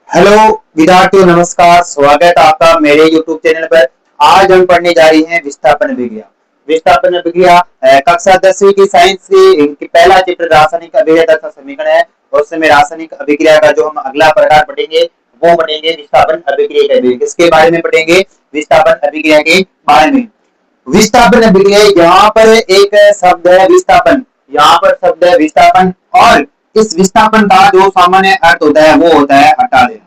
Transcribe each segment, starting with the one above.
Hello विद्यार्थियों, नमस्कार। स्वागत है आपका मेरे YouTube चैनल पर। आज हम पढ़ने जा रहे हैं विस्थापन अभिक्रिया। विस्थापन अभिक्रिया कक्षा 10वीं की साइंस की पहला चैप्टर रासायनिक अभिक्रिया तथा समीकरण है। और उसमें रासायनिक अभिक्रिया का जो हम अगला प्रकार पढ़ेंगे वो पढ़ेंगे विस्थापन अभिक्रिया के किसके बारे में पढ़ेंगे? विस्थापन अभिक्रिया के बारे में। विस्थापन अभिक्रिया, यहाँ पर एक शब्द है विस्थापन, यहाँ पर शब्द है विस्थापन। और इस विस्थापन का जो सामान्य अर्थ होता है वो होता है हटा देना।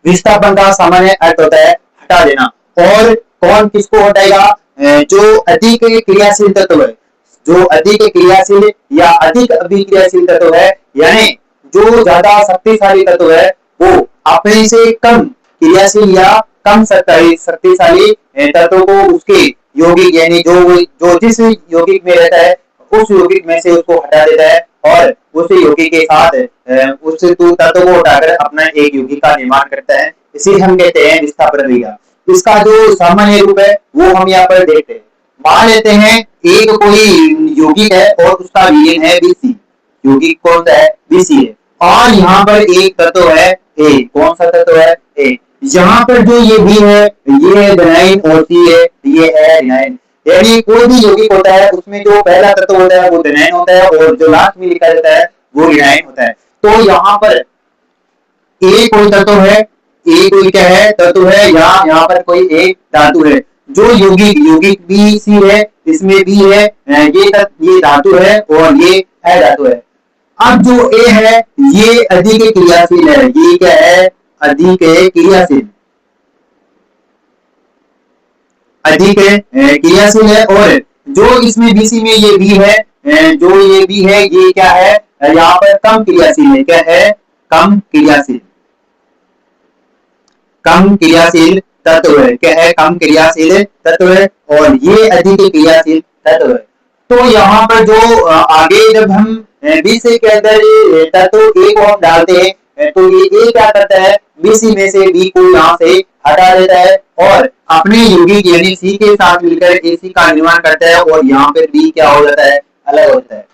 विस्थापन का सामान्य अर्थ होता है हटा देना। और कौन किसको हटाएगा? जो अधिक क्रियाशील तत्व है, जो अधिक क्रियाशील या अधिक अभिक्रियाशील तत्व है, यानी जो ज्यादा शक्तिशाली तत्व है वो अपने से कम क्रियाशील या कम शक्तिशाली तत्व को उसके यौगिक यानी जो जिस यौगिक में रहता है उस यौगिक में से उसको हटा देता है और उस यौगिक के साथ उस तत्व को हटाकर अपना एक यौगिक का निर्माण करता है। इसे हम कहते हैं विस्थापन अभिक्रिया। इसका जो सामान्य रूप है वो हम यहाँ पर देखते हैं। मान लेते हैं एक कोई यौगिक है और उसका विलयन है Bc। यौगिक कौन सा है? Bc है। और यहाँ पर एक तत्व है A। कौन सा तत्व है? A। यहाँ पर जो ये B है ये है विनाइन और C है ये है विनाइन। यानी कोई भी यौगिक होता है उसमें जो पहला तत्व होता है वो विनाइन होता है और जो लास्ट में लिखा जाता है वो विनाइन होता है। तो यहाँ पर A कोई तत्व है, A कोई क्या है? तत्व है। यहाँ पर कोई एक धातु है। जो यौगिक BC है इसमें B है, ये धातु है और ये धातु है। अब जो A है ये अधिक क्रियाशील है। ये क्या है? अधिक क्रियाशील, अधिक क्रियाशील है। और जो इसमें BC में ये B है, जो ये B है ये क्या है? यहाँ पर कम क्रियाशील है। क्या है? कम क्रियाशील, कम क्रियाशील तत्व है। क्या है? कम क्रियाशील तत्व है और ये अधिक क्रियाशील तत्व है। तो यहाँ पर जो आगे जब हम BC के अंदर तत्व A को हम डालते हैं तो ये A क्या करता है? BC में से B को यहाँ से हटा देता है और अपने यौगिक यानी C के साथ मिलकर AC का निर्माण करता है और यहाँ पर B क्या हो जाता है? अलग होता है।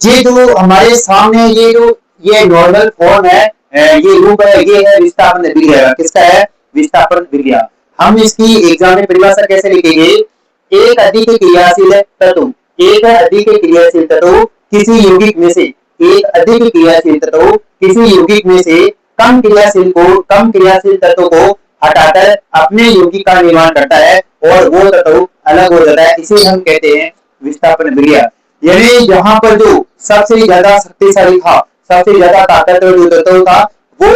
ये जो हमारे सामने ये नॉर्मल फॉर्म है, ये रूप है, ये है विस्थापन अभिक्रिया। किसका है? विस्थापन अभिक्रिया। हम इसकी एग्जाम में परिभाषा कैसे लिखेंगे? एक अधिक क्रियाशील तत्व, एक अधिक क्रियाशील तत्व किसी यौगिक में से, एक अधिक क्रियाशील तत्व किसी यौगिक में से कम क्रियाशील तत्व को हटाकर अपने यौगिक का निर्माण करता है और वो तत्व अलग हो जाता है। इसे हम कहते हैं विस्थापन अभिक्रिया। यानी यहाँ पर जो सबसे ज्यादा शक्तिशाली था, सबसे ज्यादा ताकतवर जो तत्व था वो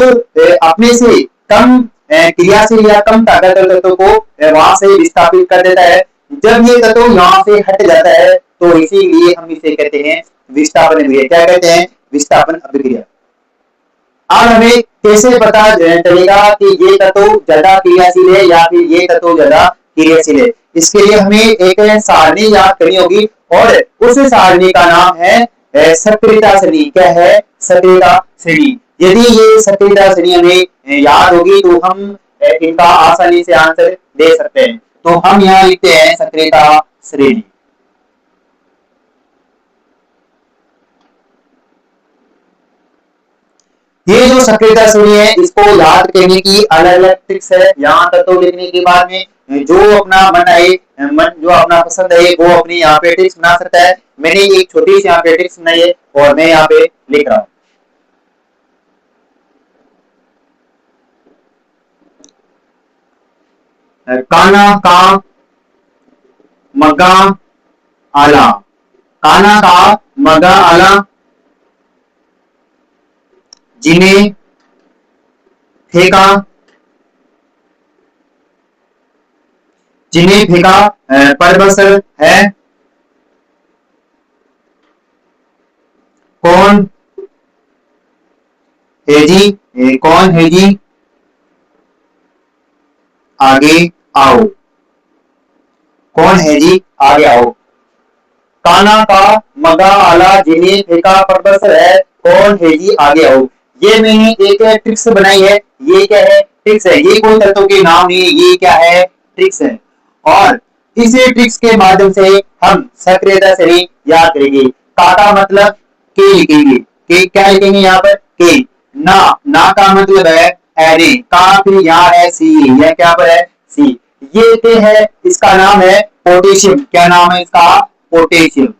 अपने से कम क्रियाशील या कम ताकतवर तत्व को वहां से विस्थापित कर देता है। जब ये तत्व यहाँ से हट जाता है तो इसीलिए हम इसे कहते हैं विस्थापन अभिक्रिया। क्या कहते हैं? विस्थापन अभिक्रिया। अब हमें कैसे पता चलेगा कि ये तत्व ज्यादा क्रियाशील है या फिर ये तत्व ज्यादा क्रियाशील है? इसके लिए हमें एक सारणी याद करनी होगी और उस सारणी का नाम है सक्रियता श्रेणी। क्या है? सक्रियता श्रेणी। यदि ये सक्रियता श्रेणी हमें याद होगी तो हम इनका आसानी से आंसर दे सकते हैं। तो हम यहाँ लिखते हैं सक्रियता श्रेणी। ये जो सक्रियता श्रेणी है इसको याद करने की अलग अलग ट्रिक्स है। यहाँ तक तो लिखने के बाद में जो अपना मन है, जो अपना पसंद है वो अपनी यहाँ पे ट्रिक्स बना सकता है। मैंने एक छोटी सी यहाँ पे ट्रिक्स बनाई है और मैं यहाँ पे लिख रहा हूँ। काना का मगा आला, काना का मगा आला, जिन्हें फेंका, जिन्हें फेंका परबसर है, कौन है जी? कौन है जी? आगे आओ। कौन है जी? आगे आओ। काना का मगा आला, जिन्हें फेंका परबसर है, कौन है जी? आगे आओ। ये मैंने एक ट्रिक्स बनाई है। ये क्या है? ट्रिक्स है। ये कोई तत्व के नाम नहीं है, ये क्या है? ट्रिक्स है। और इस ट्रिक्स के माध्यम से हम सक्रियता श्रेणी याद करेंगे। काका मतलब के लिखेंगे, के क्या लिखेंगे यहाँ पर? के, ना ना का मतलब है Na, का फिर यहाँ है सी, यह क्या पर है सी, ये के है, इसका नाम है पोटेशियम। क्या नाम है इसका? पोटेशियम।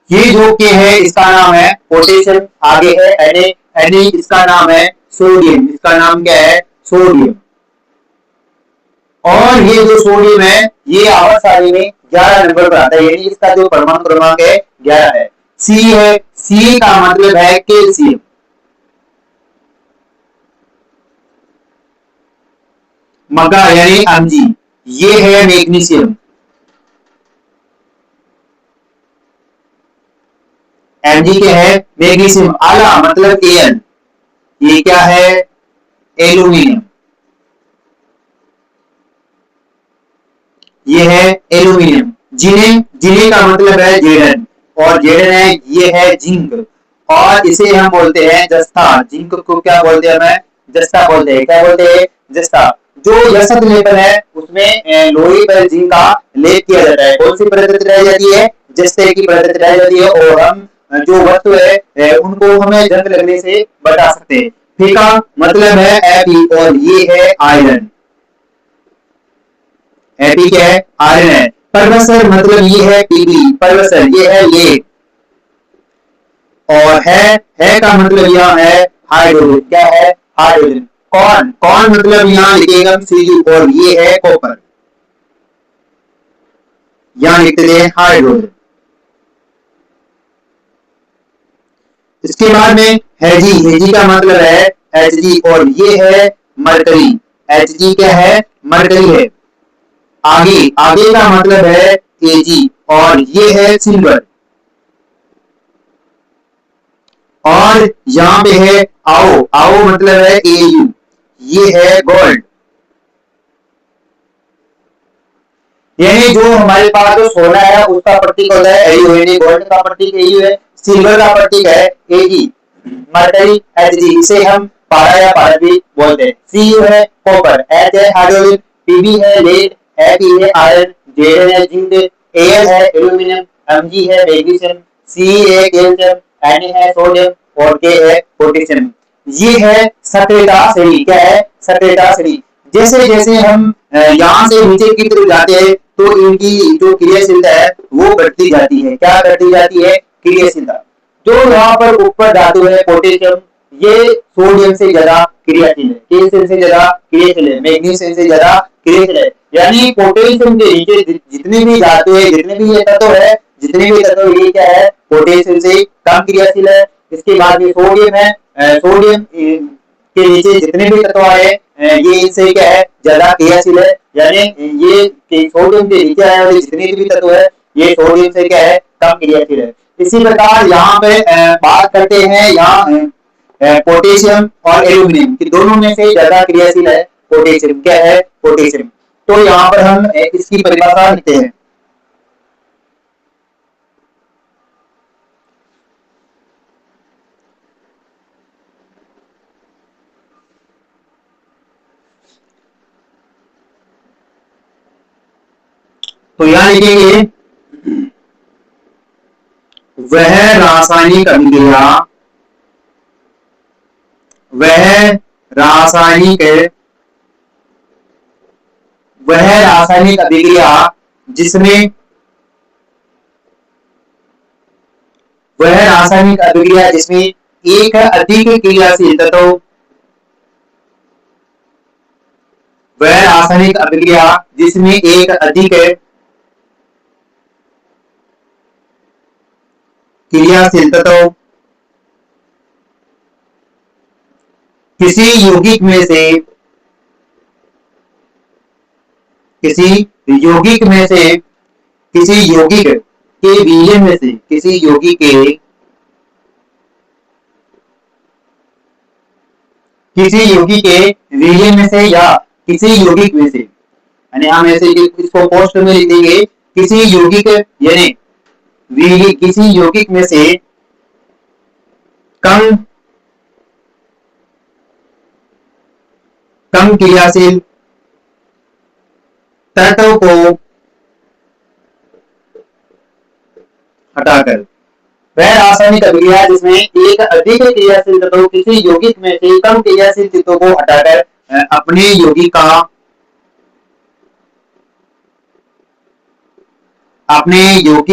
ये जो के है इसका नाम है पोटेशियम। आगे है Na, इसका नाम है सोडियम। इसका नाम क्या है? सोडियम। और ये जो सोडियम है ये आवर्त सारणी में 11 नंबर पर आता है, यानी इसका जो परमाणु क्रमांक है 11 है। सी है, सी का मतलब है कैल्शियम। मगा यानी Mg, ये है मैग्नीशियम। Mg क्या है? मैग्नीशियम। आला मतलब Al, ये क्या है? एल्यूमिनियम। ये है एल्यूमिनियम। जिने, जिने का मतलब है जेडन, और जेडन है ये है जिंक, और इसे हम बोलते हैं जस्ता। जिंक को क्या बोलते हैं? हमें जस्ता बोलते हैं। क्या बोलते हैं? जस्ता। जो यशत लेपन है उसमें लोहे पर जिंक का लेप किया जाता है। कौन सी पद्धति रह जाती है? जस्ते की पद्धति रह जाती है, और हम जो वस्तु है उनको हमें जंग लगने से बचा सकते हैं। फीका मतलब है एपी, और ये है आयरन। एपी क्या है? आयरन है। परवसर मतलब ये है पीबी, परवसर ये है लेड। और है का मतलब यहाँ है हाइड्रोजन। क्या है? हाइड्रोजन। कौन, कौन मतलब यहाँ लिखेगा Cu, और ये है कॉपर, यहाँ लिखते हैं हाइड्रोजन। इसके बाद में हेजी, हेजी का मतलब है Hg, और ये है मरकरी। Hg क्या है? मरकरी है। आगे, आगे का मतलब है Ag, और ये है सिल्वर। और यहाँ पे है आओ, आओ मतलब है Au, ये है गोल्ड। यानी जो हमारे पास जो सोना है उसका प्रतीक होता है Au, यानी गोल्ड का प्रतीक Au है, सिल्वर का प्रतीक है Ag, मरकरी Hg, इसे हम पारा या पारदीप बोलते हैं। Cu है कॉपर, H है हाइड्रोजन, Pb है लेड, Fe है आयरन, Zn है जिंक, Al है एल्यूमिनियम, Mg है मैग्नीशियम, Ce है कैल्शियम, Na है सोडियम, और K है पोटेशियम। ये है सक्रियता श्रेणी। क्या है? सक्रियता श्रेणी। जैसे जैसे हम यहाँ से नीचे की तरफ जाते हैं तो इनकी जो क्रियाशीलता है वो बढ़ती जाती है। क्या बढ़ती जाती है? क्रियाशीलता। जो यहाँ पर ऊपर धातु है पोटेशियम, ये सोडियम से ज्यादा क्रियाशील है, कैल्शियम से ज्यादा क्रियाशील है, मैग्नीशियम से ज्यादा क्रियाशील है। यानी पोटेशियम के नीचे जितने भी धातु है, जितने भी ये तत्व है, जितने भी तत्व, ये क्या है? पोटेशियम से कम क्रियाशील है। इसके बाद में सोडियम है, सोडियम के नीचे जितने भी तत्व आए ये इनसे क्या है? ज्यादा क्रियाशील है। यानी ये सोडियम के नीचे आने वाले जितने भी तत्व है ये सोडियम से क्या है? कम क्रियाशील है। इसी प्रकार यहाँ पे बात करते हैं, यहाँ पोटेशियम और एल्यूमिनियम की दोनों में से ज्यादा क्रियाशील है पोटेशियम। क्या है? पोटेशियम। तो यहाँ पर हम इसकी परिभाषा लिखते हैं। तो यहाँ लिखेंगे वह रासायनिक अभिक्रिया, वह रासायनिक वह रासायनिक अभिक्रिया जिसमें वह रासायनिक अभिक्रिया जिसमें एक अधिक क्रियाशील तत्व, वह रासायनिक अभिक्रिया जिसमें एक अधिक क्रियाशील तत्व किसी यौगिक में से, किसी यौगिक में से, किसी यौगिक के विलयन में से, किसी यौगिक के, किसी यौगिक के विलयन में से या किसी यौगिक में से, यानी हम ऐसे इसको पोस्ट में लिख देंगे किसी यौगिक, यानी किसी यौगिक में से कम कम क्रियाशील तत्व को हटाकर, वह रासायनिक अभिक्रिया जिसमें एक अधिक क्रियाशील तत्व किसी यौगिक में से कम क्रियाशील तत्वों को हटाकर अपने यौगिक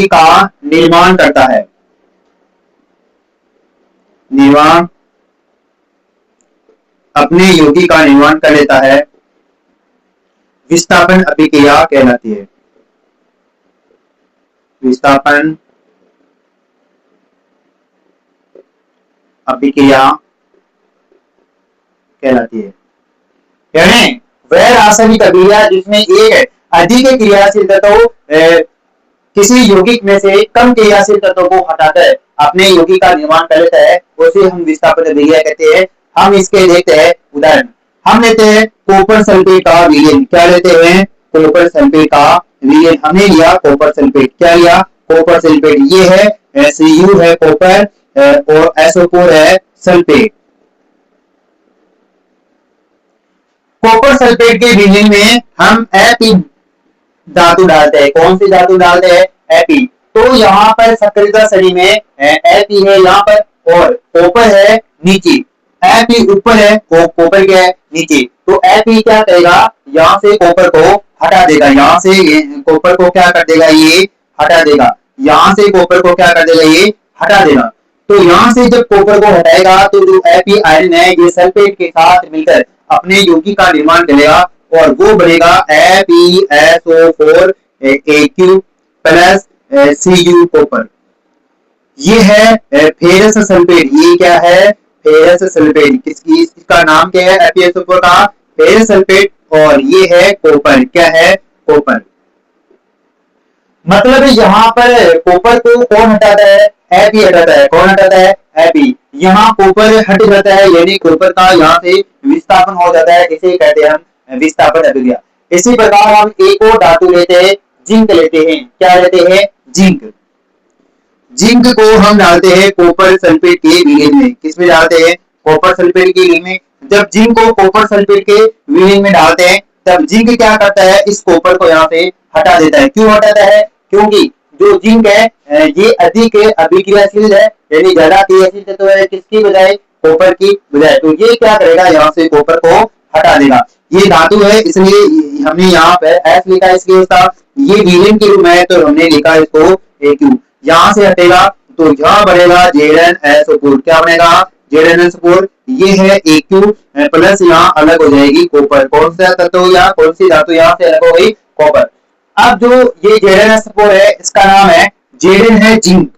का निर्माण करता है। अपने यौगिक का निर्माण कर लेता है, विस्थापन अभिक्रिया कहलाती है। विस्थापन अभिक्रिया कहलाती है। यानी वह रासायनिक अभिक्रिया जिसमें एक अधिक क्रियाशील तत्व किसी यौगिक में से कम क्रियाशील तत्वों को हटाकर अपने यौगिक का निर्माण कर लेता है, उसे हम विस्थापन अभिक्रिया कहते हैं। हम इसके देखते हैं उदाहरण। हम लेते हैं कॉपर सल्फेट का विलयन। क्या लेते हैं? कॉपर सल्फेट का विलयन। हमने लिया कॉपर सल्फेट। क्या लिया? Copper sulphate. ये है Cu है कॉपर और SO4 है सल्फेट। कॉपर सल्फेट के विलयन में हम Fe धातु डालते हैं। कौन सी धातु डालते हैं? Fe। तो यहाँ पर सक्रियता श्रेणी में Fe है यहाँ पर और कॉपर है नीचे। Fe ऊपर है और कॉपर क्या है? नीचे। तो Fe क्या करेगा? यहाँ से कॉपर को हटा देगा। यहाँ से कॉपर को क्या कर देगा? ये हटा देगा। यहाँ से कॉपर को क्या कर देगा? ये हटा देगा। तो यहाँ से जब कॉपर को हटाएगा तो जो Fe आयरन है ये सल्फेट के साथ मिलकर अपने यौगिक का निर्माण करेगा और वो बनेगा FeSO4 Aq plus Cu copper. ये है फेरस सल्फेट। ये क्या है? Ferrous sulphate. इसका नाम क्या है? FeSO4 का फेरस सल्फेट। और ये है कॉपर। क्या है? कॉपर। मतलब यहाँ पर कॉपर को कौन हटाता है? Fe हटाता है। कौन हटाता है? Fe। यहाँ कॉपर हट जाता है यानी कॉपर का यहाँ से विस्थापन हो जाता है। इसे कहते हैं हम विस्थापन अभिक्रिया। इसी प्रकार हम एक और धातु लेते हैं, जिंक लेते हैं। क्या लेते हैं? जिंक। जिंक को हम डालते हैं कॉपर सल्फेट के विलयन में। किसमें डालते हैं? कॉपर सल्फेट के विलयन में। जब जिंक को कॉपर सल्फेट के विलयन में डालते हैं तब जिंक क्या करता है? इस कॉपर को यहाँ से हटा देता है। क्यों हटाता है? क्योंकि जो जिंक है ये अधिक अभिक्रियाशील है यानी ज्यादा क्रियाशील तत्व है किसकी बजाय? कॉपर की बजाय। तो ये क्या करेगा? यहाँ से कॉपर को हटा देगा। ये धातु है इसलिए हमने यहाँ पे F लिखा इसके साथ। ये विलयन के रूप में है तो हमने लिखा इसको Aq। यहाँ से हटेगा तो यहाँ बनेगा ZnSO4। क्या बनेगा? ZnSO4। ये है Aq प्लस यहाँ अलग हो जाएगी कॉपर। कौन सा तत्व या कौन सी धातु यहाँ से अलग हो गई? कॉपर। अब जो ये ZnSO4 है इसका नाम है Zn है जिंक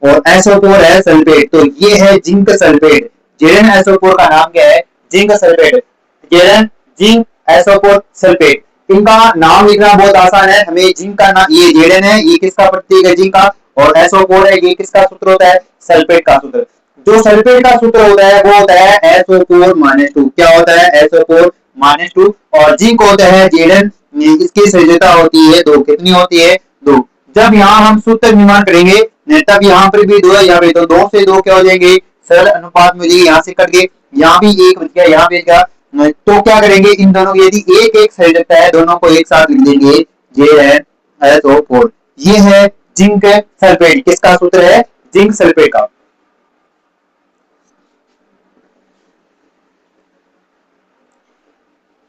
और SO4 है सल्फेट। तो ये है जिंक सल्फेट। ZnSO4 का नाम क्या है? Zinc sulphate. Zn zinc SO4 sulphate. इनका नाम लिखना बहुत आसान है। हमें जिंक का नाम ये Zn है, ये किसका प्रतीक है? जिंक का। और SO4 है, ये किसका सूत्र होता है? सल्फेट का सूत्र। जो सल्फेट का सूत्र होता है वो होता है SO4-2। क्या होता है? SO4-2। और जिंक होता है Zn। इसकी संयोजकता होती है 2। कितनी होती है? 2। जब यहाँ हम सूत्र निर्माण करेंगे तब यहाँ पर भी 2 है, यहाँ पे तो 2 से 2 क्या हो जाएंगे? सरल अनुपात में यहाँ से कट गए, यहाँ भी 1 बच गया, यहाँ भी गया। तो क्या करेंगे? इन दोनों की यदि एक एक संयोजकता है दोनों को एक साथ लिख देंगे ZnSO4। ये है जिंक सल्फेट। किसका सूत्र है? जिंक सल्फेट का।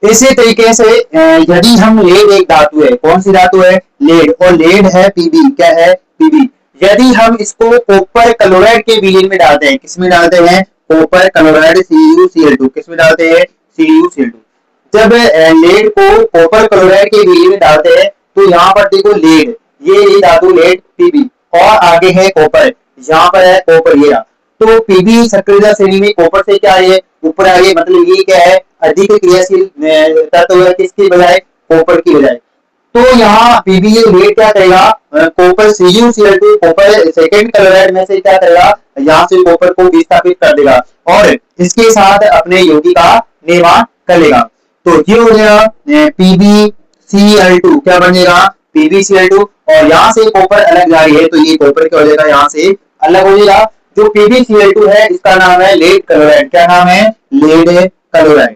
इसी तरीके से यदि हम लेड एक धातु है। कौन सी धातु है? लेड। और लेड है Pb। क्या है? Pb। यदि हम इसको कॉपर क्लोराइड के विलयन में डालते हैं। किसमें डालते हैं? Copper chloride CuCl2। किसमें डालते हैं? CuCl2। जब लेड को कॉपर क्लोराइड के विलयन में डालते हैं तो यहाँ पर देखो लेड, ये धातु लेड Pb और आगे है कॉपर। यहाँ पर है कॉपर। ये तो Pb सक्रियता श्रेणी में कॉपर से क्या है? ऊपर आगे। मतलब ये क्या है? अधिक क्रियाशील तत्व है किसकी बजाय? कॉपर की बजाय। तो यहाँ Pb लेड क्या करेगा? Copper CuCl2 copper second chloride में से क्या करेगा? यहाँ से कॉपर को विस्थापित कर देगा और इसके साथ अपने यौगिक का निर्माण कर लेगा। तो ये हो गया PbCl2। क्या बनेगा? PbCl2। और यहाँ से कॉपर अलग जा रही है तो ये कॉपर क्या हो जाएगा? यहाँ से अलग हो जाएगा। जो PbCl2 है इसका नाम है लेड क्लोराइड। क्या नाम है? Lead chloride.